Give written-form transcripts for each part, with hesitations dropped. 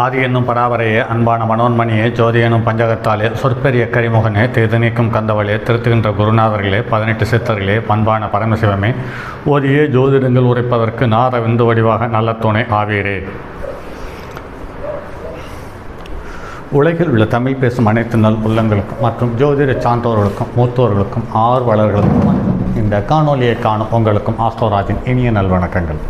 ஆதி என்னும் பராபரையே, அன்பான மனோன்மணியே, ஜோதி எனும் பஞ்சகத்தாலே, சொற்பெரிய கரிமுகனே, தீது நீக்கும் கந்தவளே, திருத்துகின்ற குருநாதர்களே, 18 சித்தர்களே, பண்பான பரமசிவமே, ஓதியே ஜோதிடங்கள் உரைப்பதற்கு நாத விந்து வடிவாக நல்ல துணை ஆவீரே. உலகில் உள்ள தமிழ் பேசும் அனைத்து நல் உள்ளங்களுக்கும் மற்றும் ஜோதிட சான்றோர்களுக்கும் மூத்தோர்களுக்கும் ஆர்வலர்களுக்கும் மற்றும் இந்த காணொலியை காணும் உங்களுக்கும் ஆஸ்ட்ரோராஜின் இனிய நல்வணக்கங்கள்.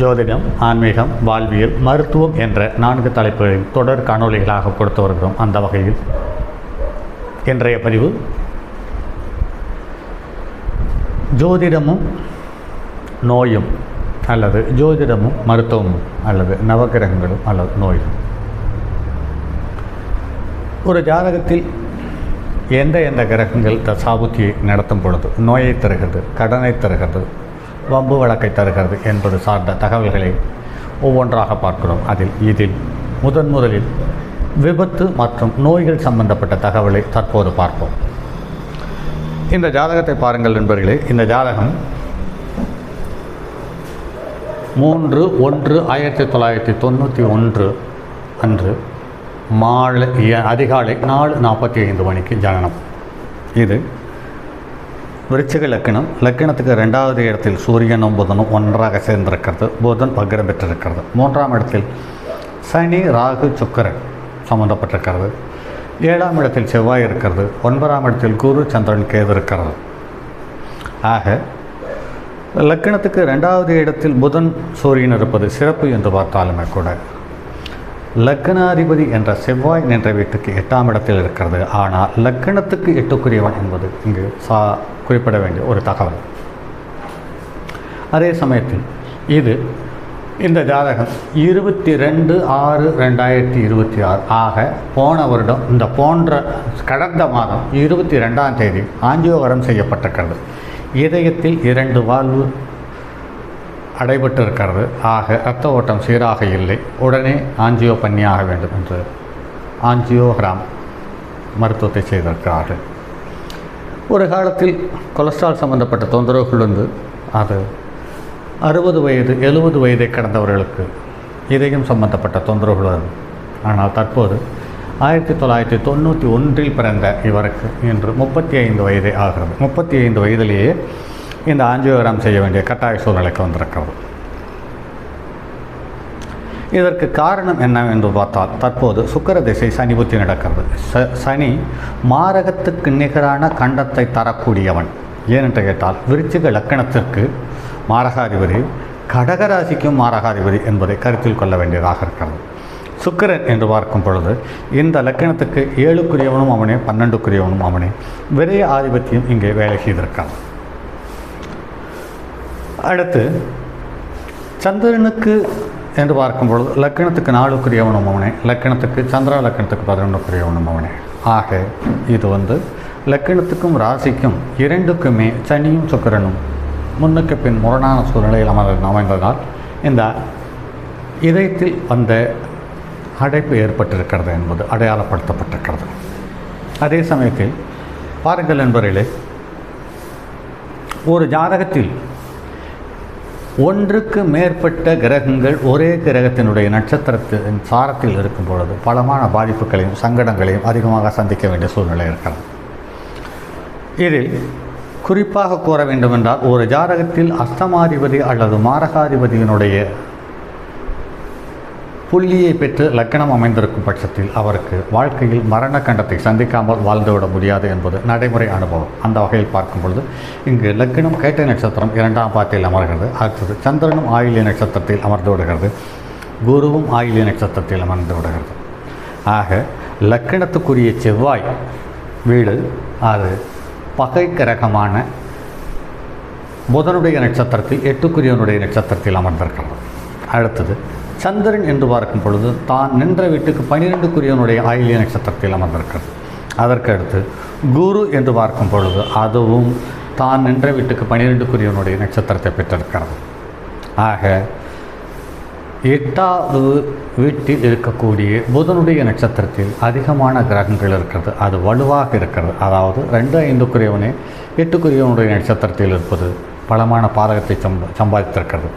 ஜோதிடம், ஆன்மீகம், வாழ்வியல், மருத்துவம் என்ற 4 தலைப்புகளில் தொடர் காணொலிகளாக கொடுத்து வருகிறோம். அந்த வகையில் இன்றைய பதிவு ஜோதிடமும் நோயும் அல்லது ஜோதிடமும் மருத்துவமும் அல்லது நவகிரகங்களும் அல்லது நோயும். ஒரு ஜாதகத்தில் எந்த கிரகங்கள் தசாபுத்தியை நடத்தும் பொழுது நோயை தருகிறது, கடனை தருகிறது, வம்பு வழக்கை தருகிறது என்பது சார்ந்த தகவல்களை ஒவ்வொன்றாக பார்க்கிறோம். இதில் முதலில் விபத்து மற்றும் நோய்கள் சம்பந்தப்பட்ட தகவலை தற்போது பார்ப்போம். இந்த ஜாதகத்தை பாருங்கள் நண்பர்களே. இந்த ஜாதகம் 3/1/1991 அன்று அதிகாலை 4:45 மணிக்கு ஜனனம். இது விருச்சிக லக்கணம். லக்கணத்துக்கு 2வது இடத்தில் சூரியனும் புதனும் ஒன்றாக சேர்ந்திருக்கிறது. புதன் வக்ரம் பெற்றிருக்கிறது. 3ஆம் இடத்தில் சனி, ராகு, சுக்கிரன் சம்பந்தப்பட்டிருக்கிறது. 7ஆம் இடத்தில் செவ்வாய் இருக்கிறது. 9ஆம் இடத்தில் குரு, சந்திரன், கேது இருக்கிறது. ஆக லக்கணத்துக்கு 2வது இடத்தில் புதன், சூரியன் இருப்பது சிறப்பு என்று பார்த்தாலுமே கூட லக்கணாதிபதி என்ற செவ்வாய் நின்ற வீட்டுக்கு 8ஆம் இடத்தில் இருக்கிறது. ஆனால் லக்கணத்துக்கு 8க்குரியவன் என்பது இங்கு குறிப்பிட வேண்டிய ஒரு தகவல். அதே சமயத்தில் இந்த ஜாதகம் 22/6/2026 ஆக போன வருடம் கடந்த மாதம் 22ஆம் தேதி ஆஞ்சியோகிராம் செய்யப்பட்டிருக்கிறது. இதயத்தில் 2 வால்வு அடைபட்டு இருக்கிறது. ஆக இரத்த ஓட்டம் சீராக இல்லை. உடனே ஆஞ்சியோ பண்ணியாக வேண்டும் என்று ஆஞ்சியோகிராம் மருத்துவத்தை செய்திருக்கிறார்கள். ஒரு காலத்தில் கொலஸ்ட்ரால் சம்பந்தப்பட்ட தொந்தரவுகள் வந்து அது 60 வயது 70 வயதை கடந்தவர்களுக்கு இதயம் சம்பந்தப்பட்ட தொந்தரவுகள் வரும். ஆனால் தற்போது 1991 பிறந்த இவருக்கு இன்று 35 வயதே ஆகிறது. 35 வயதிலேயே இந்த ஆஞ்சியோகிராம் செய்ய வேண்டிய கட்டாய சூழ்நிலைக்கு வந்திருக்கிறது. இதற்கு காரணம் என்னவென்று பார்த்தால் தற்போது சுக்கிர திசை சனி புத்தி நடக்கிறது. சனி மாரகத்துக்கு நிகரான கண்டத்தை தரக்கூடியவன். ஏனென்று கேட்டால் விருச்சிக லக்கணத்திற்கு மாரகாதிபதி, கடகராசிக்கும் மாரகாதிபதி என்பதை கருத்தில் கொள்ள வேண்டியதாக இருக்கிறது. சுக்கிரன் என்று பார்க்கும் பொழுது இந்த லக்கணத்துக்கு 7க்குரியவனும் அவனே, 12க்குரியவனும் அவனே. விரைய ஆதிபத்தியம் இங்கே வேலை செய்திருக்கிறான். அடுத்து சந்திரனுக்கு என்று பார்க்கும் பொழுது லக்கணத்துக்கு 4க்குரியவனும் அவனே, லக்கணத்துக்கு சந்திர லக்கணத்துக்கு 11க்குரியவனும் அவனே. ஆக இது லக்கணத்துக்கும் ராசிக்கும் 2க்குமே சனியும் சுக்கிரனும் முன்னுக்கு பின் முரணான சூழ்நிலையில் அமைந்ததால் இந்த இதயத்தில் அடைப்பு ஏற்பட்டிருக்கிறது என்பது அடையாளப்படுத்தப்பட்டிருக்கிறது. அதே சமயத்தில் பாருங்கள் நண்பர்களே, ஒரு ஜாதகத்தில் 1க்கு மேற்பட்ட கிரகங்கள் ஒரே கிரகத்தினுடைய நட்சத்திரத்தின் சாரத்தில் இருக்கும் பொழுது பலமான பாதிப்புகளையும் சங்கடங்களையும் அதிகமாக சந்திக்க வேண்டிய சூழ்நிலை இருக்கிறது. இதில் குறிப்பாக கூற வேண்டுமென்றால் ஒரு ஜாதகத்தில் அஷ்டமாதிபதி அல்லது மாரகாதிபதியினுடைய புள்ளியை பெற்று லக்கணம் அமைந்திருக்கும் பட்சத்தில் அவருக்கு வாழ்க்கையில் மரண கண்டத்தை சந்திக்காமல் வாழ்ந்துவிட முடியாது என்பது நடைமுறை அனுபவம். அந்த வகையில் பார்க்கும் பொழுது இங்கு லக்கணம் கேட்டை நட்சத்திரம் 2ஆம் பாதத்தில் அமர்கிறது. அடுத்தது சந்திரனும் ஆயில்ய நட்சத்திரத்தில் அமர்ந்து விடுகிறது. குருவும் ஆயில்ய நட்சத்திரத்தில் அமர்ந்து விடுகிறது. ஆக லக்கணத்துக்குரிய செவ்வாய் வீடு அது பகை கிரகமான புதனுடைய நட்சத்திரத்தில் 8க்குரியவனுடைய நட்சத்திரத்தில் அமர்ந்திருக்கிறது. அடுத்தது சந்திரன் என்று பார்க்கும் பொழுது தான் நின்ற வீட்டுக்கு 12க்குரியவனுடைய ஆயில்ய நட்சத்திரத்தில் அமர்ந்திருக்கிறது. அதற்கு அடுத்து குரு என்று பார்க்கும் பொழுது அதுவும் தான் நின்ற வீட்டுக்கு 12க்குரியவனுடைய நட்சத்திரத்தை பெற்றிருக்கிறது. ஆக 8வது வீட்டில் இருக்கக்கூடிய புதனுடைய நட்சத்திரத்தில் அதிகமான கிரகங்கள் இருக்கிறது. அது வலுவாக இருக்கிறது. அதாவது 2/5க்குரியவனே 8க்குரியவனுடைய நட்சத்திரத்தில் இருப்பது பலமான பாதகத்தை சம்பாதித்திருக்கிறது.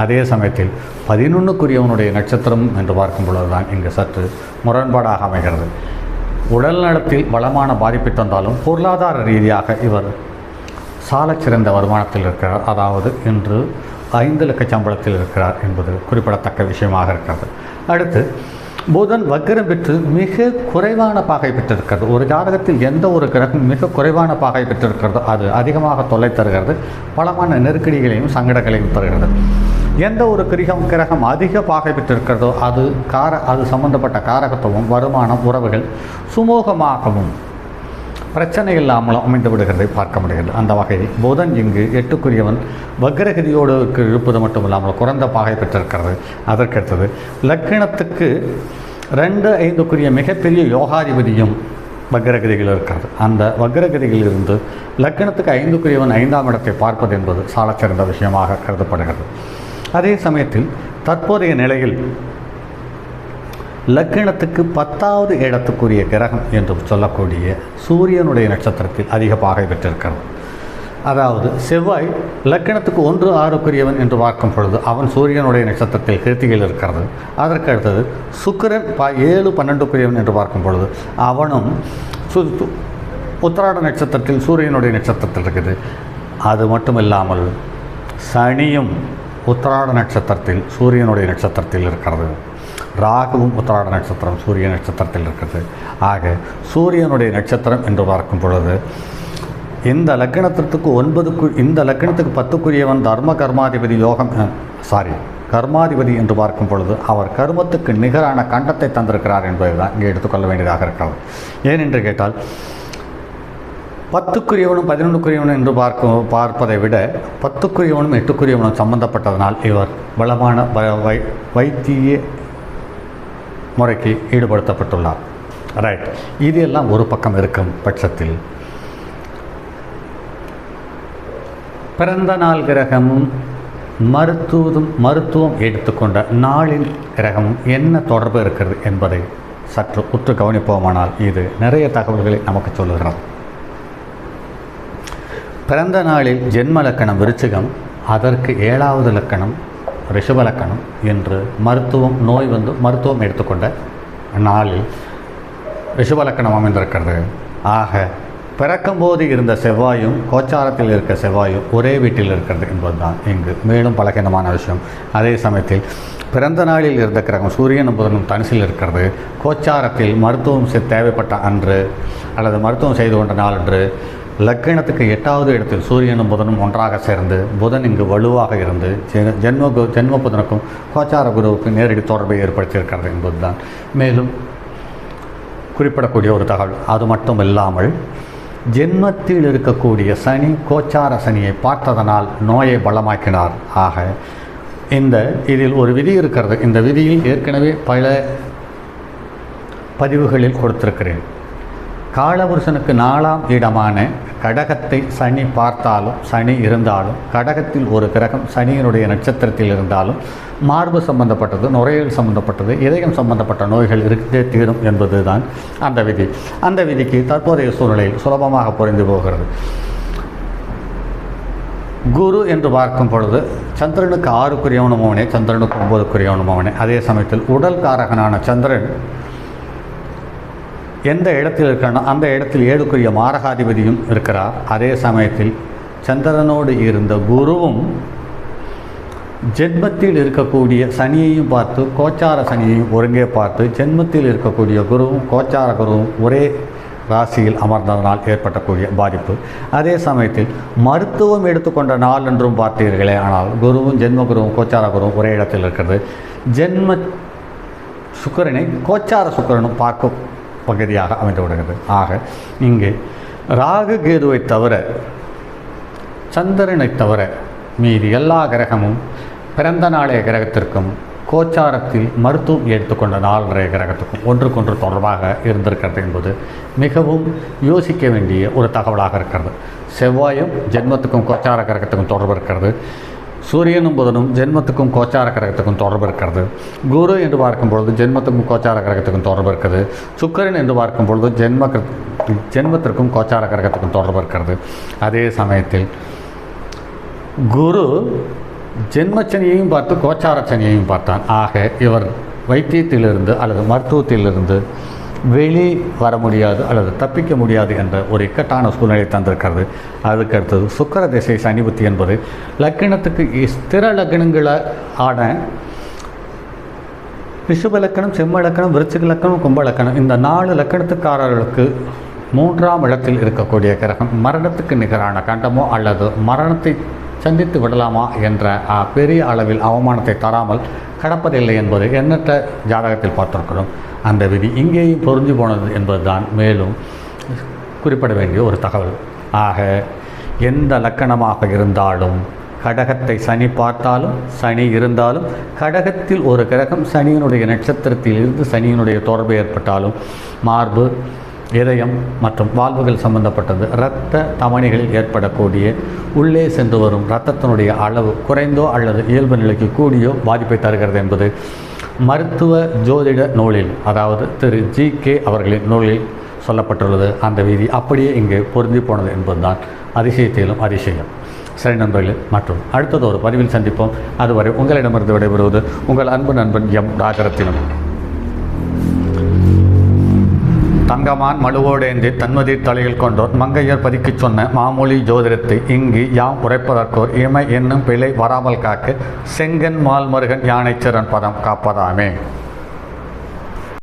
அதே சமயத்தில் 11க்குரியவனுடைய நட்சத்திரம் என்று பார்க்கும் பொழுதுதான் இங்கு சற்று முரண்பாடாக அமைகிறது. உடல் நலத்தில் வளமான பாதிப்பை தந்தாலும் பொருளாதார ரீதியாக இவர் சாலச்சிறந்த வருமானத்தில் இருக்கிறார். அதாவது இன்று 5 லட்ச சம்பளத்தில் இருக்கிறார் என்பது குறிப்பிடத்தக்க விஷயமாக இருக்கிறது. அடுத்து புதன் வக்ரம் பெற்று மிக குறைவான பாகை பெற்றிருக்கிறது. ஒரு ஜாதகத்தில் எந்த ஒரு கிரகம் மிக குறைவான பாகை பெற்றிருக்கிறதோ அது அதிகமாக தொல்லை தருகிறது, பலமான நெருக்கடிகளையும் சங்கடங்களையும் தருகிறது. எந்த ஒரு கிரகம் அதிக பாகை பெற்றிருக்கிறதோ அது சம்பந்தப்பட்ட காரகத்துவம், வருமானம், உறவுகள் சுமூகமாகவும் பிரச்சனை இல்லாமலும் அமைந்து விடுகிறதை பார்க்க முடிகிறது. அந்த வகையில் புதன் இங்கு 8க்குரியவன் வக்ரகதியோடு இருப்பது மட்டும் இல்லாமல் குறைந்த பாகை பெற்றிருக்கிறது. அதற்கடுத்தது லக்னத்துக்கு 2, 5க்குரிய மிகப்பெரிய யோகாதிபதியும் வக்ரகதிகள் இருக்கிறது. அந்த வக்ரகதியில் இருந்து லக்னத்துக்கு 5க்குரியவன் 5ஆம் இடத்தை பார்ப்பது என்பது சாலச்சிறந்த விஷயமாக கருதப்படுகிறது. அதே சமயத்தில் தற்போதைய நிலையில் லக்னத்துக்கு 10வது இடத்துக்குரிய கிரகம் என்று சொல்லக்கூடிய சூரியனுடைய நட்சத்திரத்தில் அதிக பாகை பெற்றிருக்கிறது. அதாவது செவ்வாய் லக்னத்துக்கு 1, 6க்குரியவன் என்று பார்க்கும் பொழுது அவன் சூரியனுடைய நட்சத்திரத்தில் கிருத்திகையில் இருக்கிறது. அதற்கு அடுத்தது சுக்கிரன் 7, 12க்குரியவன் என்று பார்க்கும் பொழுது அவனும் உத்திராட நட்சத்திரத்தில் சூரியனுடைய நட்சத்திரத்தில் இருக்குது. அது மட்டும் இல்லாமல் சனியும் உத்திராட நட்சத்திரத்தில் சூரியனுடைய நட்சத்திரத்தில் இருக்கிறது. ராகுவும் உத்திராட நட்சத்திரம் சூரிய நட்சத்திரத்தில் இருக்கிறது. ஆக சூரியனுடைய நட்சத்திரம் என்று பார்க்கும் பொழுது இந்த லக்னத்திற்கு 10க்குரியவன் தர்ம கர்மாதிபதி கர்மாதிபதி என்று பார்க்கும் பொழுது அவர் கர்மத்துக்கு நிகரான கண்டத்தை தந்திருக்கிறார் என்பதை தான் இங்கே எடுத்துக்கொள்ள வேண்டியதாக இருக்கிறது. ஏனென்று கேட்டால் 10க்குரியவனும் 11க்குரியவனும் என்று பார்ப்பதை விட 10க்குரியவனும் 8க்குரியவனும் சம்பந்தப்பட்டதனால் இவர் வளமான வைத்திய முறைக்கு ஈடுபடுத்தப்பட்டுள்ளார். ரைட். இது எல்லாம் ஒரு பக்கம் இருக்கும் பட்சத்தில் பிறந்த நாள் கிரகமும் மருத்துவம் எடுத்துக்கொண்ட நாளின் கிரகமும் என்ன தொடர்பு இருக்கிறது என்பதை சற்று உற்று கவனிப்போமானால் இது நிறைய தகவல்களை நமக்கு சொல்லுகிறது. பிறந்த நாளில் ஜென்ம லக்கணம் விருச்சிகம், அதற்கு 7வது லக்கணம் ரிஷப லக்கணம் என்று மருத்துவம் எடுத்துக்கொண்ட நாளில் ரிஷப லக்கணம் அமைந்திருக்கிறது. ஆக பிறக்கும்போது இருந்த செவ்வாயும் கோச்சாரத்தில் இருக்க செவ்வாயும் ஒரே வீட்டில் இருக்கிறது என்பதுதான் இங்கு மேலும் பலகீனமான விஷயம். அதே சமயத்தில் பிறந்த நாளில் இருந்த கிரகம் சூரியனும் புதனும் தனுசில் இருக்கிறது. கோச்சாரத்தில் மருத்துவம் தேவைப்பட்ட அன்று அல்லது மருத்துவம் செய்து கொண்ட நாள் அன்று லக்னத்துக்கு 8வது இடத்தில் சூரியனும் புதனும் ஒன்றாக சேர்ந்து புதன் இங்கு வலுவாக இருந்து ஜென்ம புதனுக்கும் கோச்சார குருவுக்கும் நேரடி தொடர்பை ஏற்படுத்தியிருக்கிறது என்பதுதான் மேலும் குறிப்பிடக்கூடிய ஒரு தகவல். அது மட்டும் இல்லாமல் ஜென்மத்தில் இருக்கக்கூடிய சனி கோச்சார சனியை பார்த்ததனால் நோயை பலமாக்கினார். ஆக இதில் ஒரு விதி இருக்கிறது. இந்த விதியில் ஏற்கனவே பல பதிவுகளில் கொடுத்திருக்கிறேன். காலபுருஷனுக்கு 4ஆம் இடமான கடகத்தை சனி பார்த்தாலும் சனி இருந்தாலும் கடகத்தில் ஒரு கிரகம் சனியினுடைய நட்சத்திரத்தில் இருந்தாலும் மார்பு சம்பந்தப்பட்டது, நுரையீரல் சம்பந்தப்பட்டது, இதயம் சம்பந்தப்பட்ட நோய்கள் இருக்கே தீரும் என்பது தான் அந்த விதி. அந்த விதிக்கு தற்போதைய சூழ்நிலையில் சுலபமாக புரிந்து போகிறது. குரு என்று பார்க்கும் பொழுது சந்திரனுக்கு 6க்குரியவனும் அவனே, சந்திரனுக்கு 9க்குரியவனும் அவனே. அதே சமயத்தில் உடல் காரகனான சந்திரன் எந்த இடத்தில் இருக்கிறானோ அந்த இடத்தில் 7க்குரிய மாரகாதிபதியும் இருக்கிறார். அதே சமயத்தில் சந்திரனோடு இருந்த குருவும் ஜென்மத்தில் இருக்கக்கூடிய சனியையும் பார்த்து கோச்சார சனியையும் ஒருங்கே பார்த்து ஜென்மத்தில் இருக்கக்கூடிய குருவும் கோச்சார குருவும் ஒரே ராசியில் அமர்ந்ததனால் ஏற்பட்டக்கூடிய பாதிப்பு. அதே சமயத்தில் மருத்துவம் எடுத்துக்கொண்ட நாள் என்றும் பார்த்தீர்களே, ஆனால் குருவும் ஜென்ம குருவும் கோச்சார குருவும் ஒரே இடத்தில் இருக்கிறது. ஜென்ம சுக்கிரனை கோச்சார சுக்கிரனும் பார்க்கும் பகுதியாக அமைந்து விடுகிறது. ஆக இங்கே ராகு கேதுவை தவிர சந்திரனை தவிர மீதி எல்லா கிரகமும் பிறந்த நாளைய கிரகத்திற்கும் கோச்சாரத்தில் மருத்துவம் எடுத்துக்கொண்ட நாளைய கிரகத்துக்கும் ஒன்றுக்கொன்று தொடர்பாக இருந்திருக்கிறது என்பது மிகவும் யோசிக்க வேண்டிய ஒரு தகவலாக இருக்கிறது. செவ்வாயும் ஜென்மத்துக்கும் கோச்சார கிரகத்துக்கும் தொடர்பு இருக்கிறது. சூரியனும் புதனும் ஜென்மத்துக்கும் கோச்சார கிரகத்துக்கும் தொடர்பு இருக்கிறது. குரு என்று பார்க்கும் பொழுது ஜென்மத்துக்கும் கோச்சார கிரகத்துக்கும் தொடர்பு இருக்கிறது. சுக்கிரன் என்று பார்க்கும் பொழுது ஜென்மத்திற்கும் கோச்சார கிரகத்துக்கும் தொடர்பு இருக்கிறது. அதே சமயத்தில் குரு ஜென்மச்சனியையும் பார்த்து கோச்சார சனியையும் பார்த்தான். ஆக இவர் வைத்தியத்திலிருந்து அல்லது மருத்துவத்திலிருந்து வெளி வர முடியாது அல்லது தப்பிக்க முடியாது என்ற ஒரு இக்கட்டான சூழ்நிலை தந்திருக்கிறது. அதுக்கு அடுத்தது சுக்கிர திசை சனி புத்தி என்பது லக்கணத்துக்கு ஸ்திர லக்கணங்களை ஆன ரிஷப லக்கணம், செம்ம லக்கணம், விருச்சிக லக்கணம், கும்ப லக்கணம், இந்த 4 லக்கணத்துக்காரர்களுக்கு 3ஆம் இடத்தில் இருக்கக்கூடிய கிரகம் மரணத்துக்கு நிகரான கண்டமோ அல்லது மரணத்தை சந்தித்து விடலாமா என்ற பெரிய அளவில் அவமானத்தை தராமல் கடப்பதில்லை என்பது எண்ணற்ற ஜாதகத்தில் பார்த்திருக்கிறோம். அந்த விதி இங்கேயும் பொருந்தி போனது என்பதுதான் மேலும் குறிப்பிட வேண்டிய ஒரு தகவல். ஆக எந்த லக்கணமாக இருந்தாலும் கடகத்தை சனி பார்த்தாலும் சனி இருந்தாலும் கடகத்தில் ஒரு கிரகம் சனியினுடைய நட்சத்திரத்தில் இருந்து சனியினுடைய தொடர்பு ஏற்பட்டாலும் மார்பு, இதயம் மற்றும் வாழ்வுகள் சம்பந்தப்பட்டது இரத்த தமனிகளில் ஏற்படக்கூடிய உள்ளே சென்று வரும் இரத்தத்தினுடைய அளவு குறைந்தோ அல்லது இயல்பு நிலைக்கு கூடியோ பாதிப்பை தருகிறது என்பது மருத்துவ ஜோதிட நூலில், அதாவது திரு GK அவர்களின் நூலில் சொல்லப்பட்டுள்ளது. அந்த விதி அப்படியே இங்கே பொருந்தி போனது என்பதுதான் அதிசயத்திலும் அதிசயம். சரி நண்பர்களே, மற்றும் அடுத்தது ஒரு பதிவில் சந்திப்போம். அதுவரை உங்களிடமிருந்து விடைபெறுவது உங்கள் அன்பு நண்பன் M. ராஜரத்தினம். தங்கமான் மழுவோடேந்தி தன்மதி தலையில் கொண்டோர் மங்கையர் பதிக்கு சொன்ன மாமொழி ஜோதிடத்தை இங்கு யாம் உரைப்பதற்கோர் இமை என்னும் பிழை வராமல் காக்க செங்கன் மால்மருகன் யானைச்சரன் பதம் காப்பதாமே.